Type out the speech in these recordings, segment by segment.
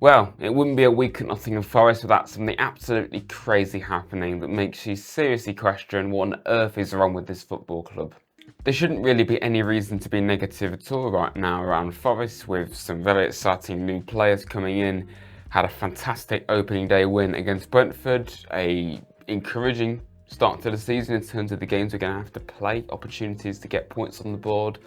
Well, it wouldn't be a week at Nottingham Forest without something absolutely crazy happening that makes you seriously question what on earth is wrong with this football club. There shouldn't really be any reason to be negative at all right now around Forest, with some very exciting new players coming in. Had a fantastic opening day win against Brentford, a encouraging start to the season in terms of the games we're going to have to play, opportunities to get points on the board,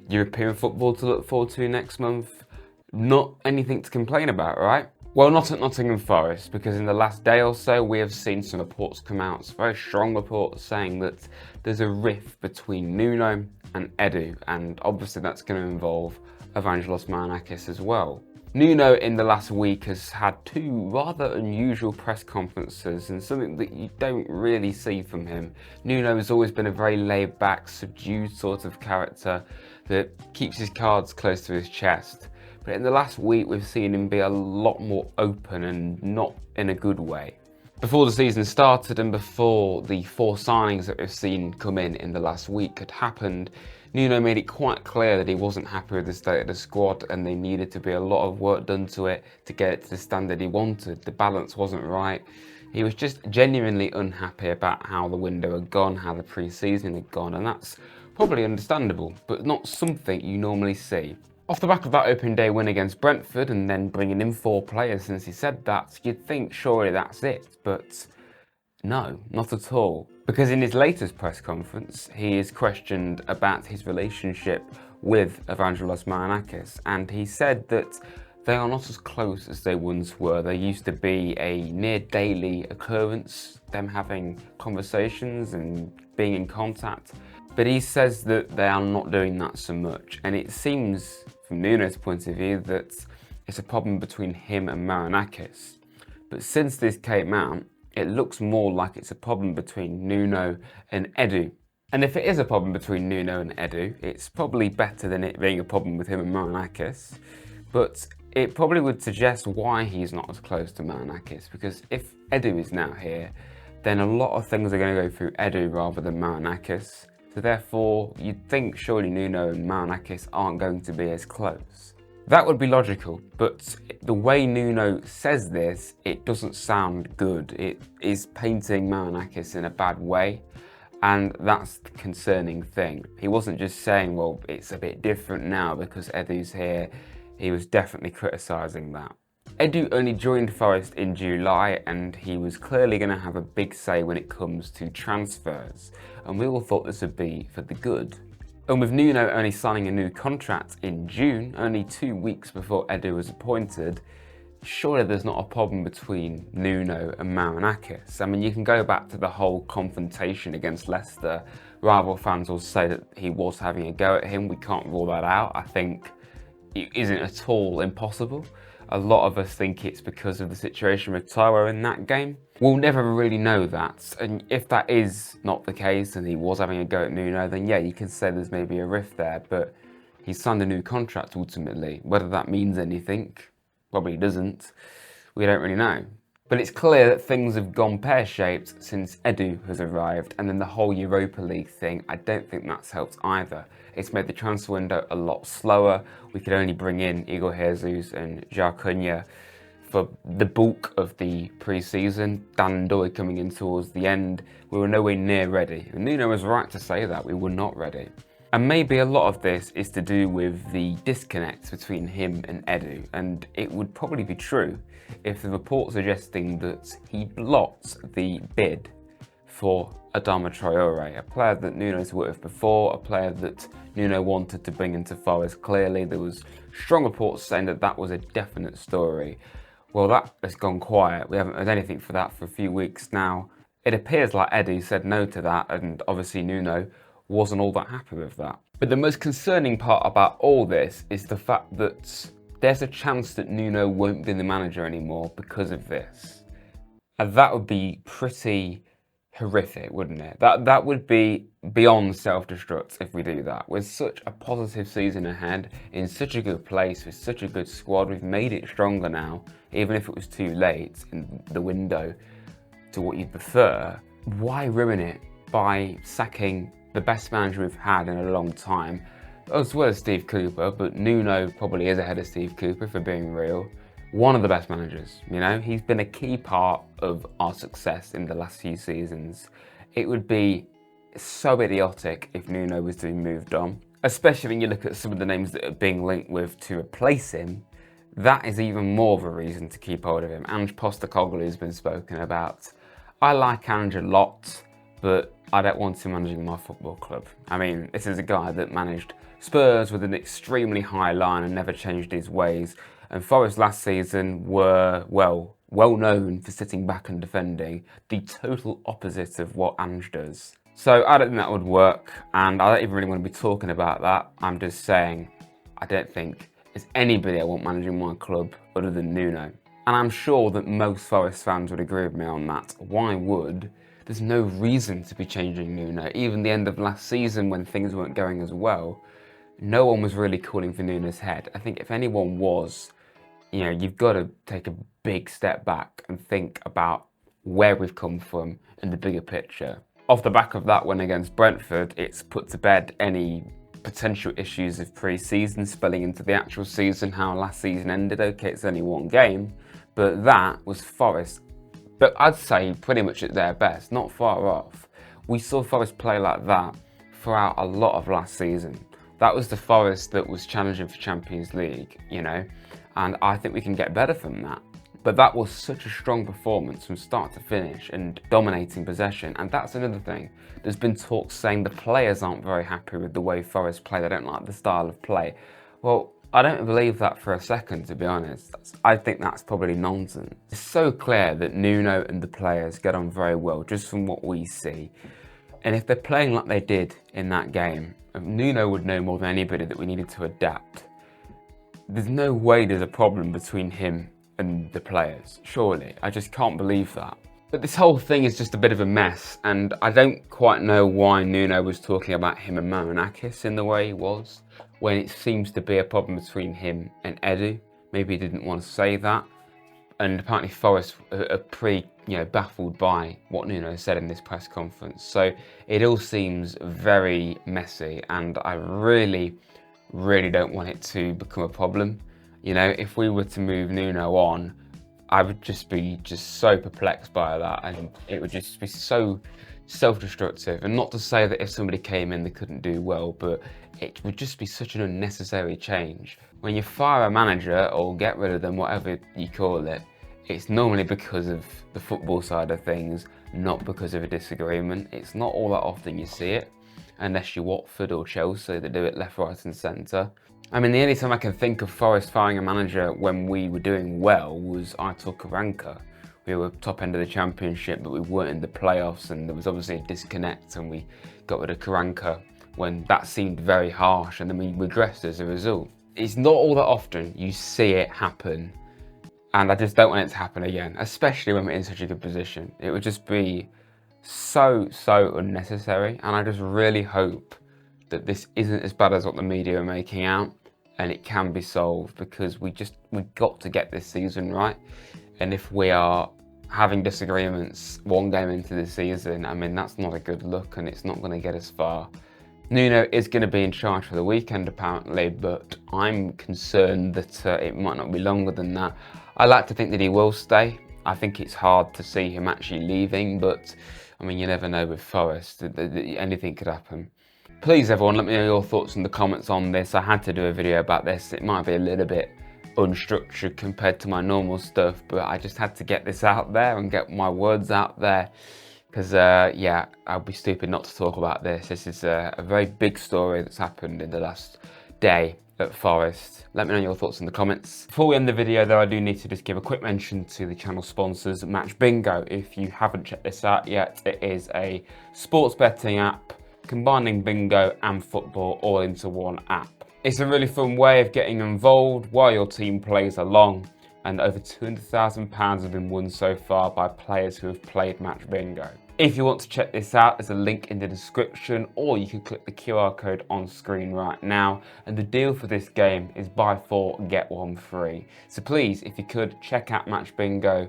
European football to look forward to next month. Not anything to complain about, right? Well, not at Nottingham Forest, because in the last day or so we have seen some reports come out, very strong reports, saying that there's a rift between Nuno and Edu, and obviously that's going to involve Evangelos Marinakis as well. Nuno in the last week has had two rather unusual press conferences, and something that you don't really see from him. Nuno has always been a very laid-back, subdued sort of character that keeps his cards close to his chest. But in the last week, we've seen him be a lot more open, and not in a good way. Before the season started and before the 4 signings that we've seen come in the last week had happened, Nuno made it quite clear that he wasn't happy with the state of the squad and there needed to be a lot of work done to it to get it to the standard he wanted. The balance wasn't right. He was just genuinely unhappy about how the window had gone, how the pre-season had gone, and that's probably understandable, but not something you normally see. Off the back of that opening day win against Brentford and then bringing in 4 players since he said that, you'd think surely that's it, but no, not at all. Because in his latest press conference, he is questioned about his relationship with Evangelos Marinakis, and he said that they are not as close as they once were. They used to be a near daily occurrence, them having conversations and being in contact. But he says that they are not doing that so much, and it seems from Nuno's point of view that it's a problem between him and Marinakis. But since this came out, it looks more like it's a problem between Nuno and Edu. And if it is a problem between Nuno and Edu, it's probably better than it being a problem with him and Marinakis. But it probably would suggest why he's not as close to Marinakis, because if Edu is now here, then a lot of things are going to go through Edu rather than Marinakis. So therefore, you'd think surely Nuno and Marinakis aren't going to be as close. That would be logical, but the way Nuno says this, it doesn't sound good. It is painting Marinakis in a bad way, and that's the concerning thing. He wasn't just saying, well, it's a bit different now because Edu's here. He was definitely criticising that. Edu only joined Forest in July, and he was clearly going to have a big say when it comes to transfers, and we all thought this would be for the good. And with Nuno only signing a new contract in June, only 2 weeks before Edu was appointed, surely there's not a problem between Nuno and Marinakis. I mean, you can go back to the whole confrontation against Leicester. Rival fans will say that he was having a go at him. We can't rule that out. I think it isn't at all impossible. A lot of us think it's because of the situation with Taiwo in that game. We'll never really know that, and if that is not the case and he was having a go at Nuno, then yeah, you can say there's maybe a rift there, but he signed a new contract ultimately. Whether that means anything, probably doesn't. We don't really know. But it's clear that things have gone pear-shaped since Edu has arrived, and then the whole Europa League thing, I don't think that's helped either. It's made the transfer window a lot slower. We could only bring in Igor Jesus and João Cunha for the bulk of the pre-season. Dan and Doy coming in towards the end. We were nowhere near ready. And Nuno was right to say that, we were not ready. And maybe a lot of this is to do with the disconnect between him and Edu, and it would probably be true if the report suggesting that he blocked the bid for Adama Traore, a player that Nuno's worked with before, a player that Nuno wanted to bring into Forest clearly. There was strong reports saying that that was a definite story. Well, that has gone quiet. We haven't heard anything for that for a few weeks now. It appears like Edu said no to that, and obviously Nuno wasn't all that happy with that. But the most concerning part about all this is the fact that there's a chance that Nuno won't be the manager anymore because of this. And that would be pretty horrific, wouldn't it? That would be beyond self-destruct if we do that. With such a positive season ahead, in such a good place, with such a good squad, we've made it stronger now, even if it was too late in the window to what you'd prefer. Why ruin it by sacking the best manager we've had in a long time, as well as Steve Cooper? But Nuno probably is ahead of Steve Cooper, for being real. one of the best managers, you know? He's been a key part of our success in the last few seasons. It would be so idiotic if Nuno was to be moved on, especially when you look at some of the names that are being linked with to replace him. That is even more of a reason to keep hold of him. Ange Postecoglou has been spoken about. I like Ange a lot, but I don't want him managing my football club. I mean, this is a guy that managed Spurs with an extremely high line and never changed his ways. And Forest last season were, well known for sitting back and defending, the total opposite of what Ange does. So I don't think that would work, and I don't even really want to be talking about that. I'm just saying, I don't think there's anybody I want managing my club other than Nuno. And I'm sure that most Forest fans would agree with me on that. Why would? There's no reason to be changing Nuno. Even the end of last season when things weren't going as well, no one was really calling for Nuno's head. I think if anyone was, you know, you've got to take a big step back and think about where we've come from in the bigger picture. Off the back of that win against Brentford, it's put to bed any potential issues of pre-season spilling into the actual season, how last season ended. Okay, it's only one game, but that was Forest. But I'd say pretty much at their best, not far off. We saw Forest play like that throughout a lot of last season. That was the Forest that was challenging for Champions League, you know, and I think we can get better from that. But that was such a strong performance from start to finish and dominating possession. And that's another thing. There's been talk saying the players aren't very happy with the way Forest play. They don't like the style of play. Well, I don't believe that for a second, to be honest. I think that's probably nonsense. It's so clear that Nuno and the players get on very well, just from what we see. And if they're playing like they did in that game, Nuno would know more than anybody that we needed to adapt. There's no way there's a problem between him and the players, surely. I just can't believe that. But this whole thing is just a bit of a mess, and I don't quite know why Nuno was talking about him and Marinakis in the way he was, when it seems to be a problem between him and Edu. Maybe he didn't want to say that, and apparently Forest are pretty, baffled by what Nuno said in this press conference. So it all seems very messy, and I really don't want it to become a problem. You know, if we were to move Nuno on, I would just be so perplexed by that, and it would just be so self-destructive. And not to say that if somebody came in they couldn't do well, but it would just be such an unnecessary change. When you fire a manager or get rid of them, whatever you call it, it's normally because of the football side of things, not because of a disagreement. It's not all that often you see it, unless you're Watford or Chelsea that do it left, right and centre. I mean, the only time I can think of Forest firing a manager when we were doing well was Aitor Karanka. We were top end of the championship, but we weren't in the playoffs, and there was obviously a disconnect, and we got rid of Karanka when that seemed very harsh, and then we regressed as a result. It's not all that often you see it happen, and I just don't want it to happen again, especially when we're in such a good position. It would just be so unnecessary, and I just really hope that this isn't as bad as what the media are making out, and it can be solved, because we've got to get this season right. And if we are having disagreements one game into the season, I mean, that's not a good look, and it's not going to get us far. Nuno is going to be in charge for the weekend apparently, but I'm concerned that it might not be longer than that. I like to think that he will stay. I think it's hard to see him actually leaving, but I mean, you never know with Forest, anything could happen. Please everyone, let me know your thoughts in the comments on this. I had to do a video about this. It might be a little bit unstructured compared to my normal stuff, but I just had to get this out there and get my words out there, because yeah, I'd be stupid not to talk about this. This is a very big story that's happened in the last day at Forest. Let me know your thoughts in the comments. Before we end the video though, I do need to just give a quick mention to the channel sponsors, Match Bingo. If you haven't checked this out yet, it is a sports betting app combining bingo and football all into one app. It's a really fun way of getting involved while your team plays along, and over £200,000 have been won so far by players who have played Match Bingo. If you want to check this out, there's a link in the description, or you can click the QR code on screen right now. And the deal for this game is buy 4 get 1 free. So please, if you could, check out Match Bingo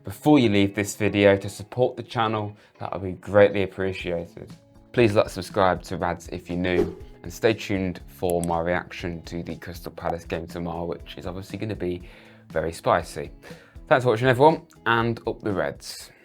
before you leave this video to support the channel. That would be greatly appreciated. Please like, subscribe to Rads if you're new, and stay tuned for my reaction to the Crystal Palace game tomorrow, which is obviously going to be very spicy. Thanks for watching everyone, and up the Reds.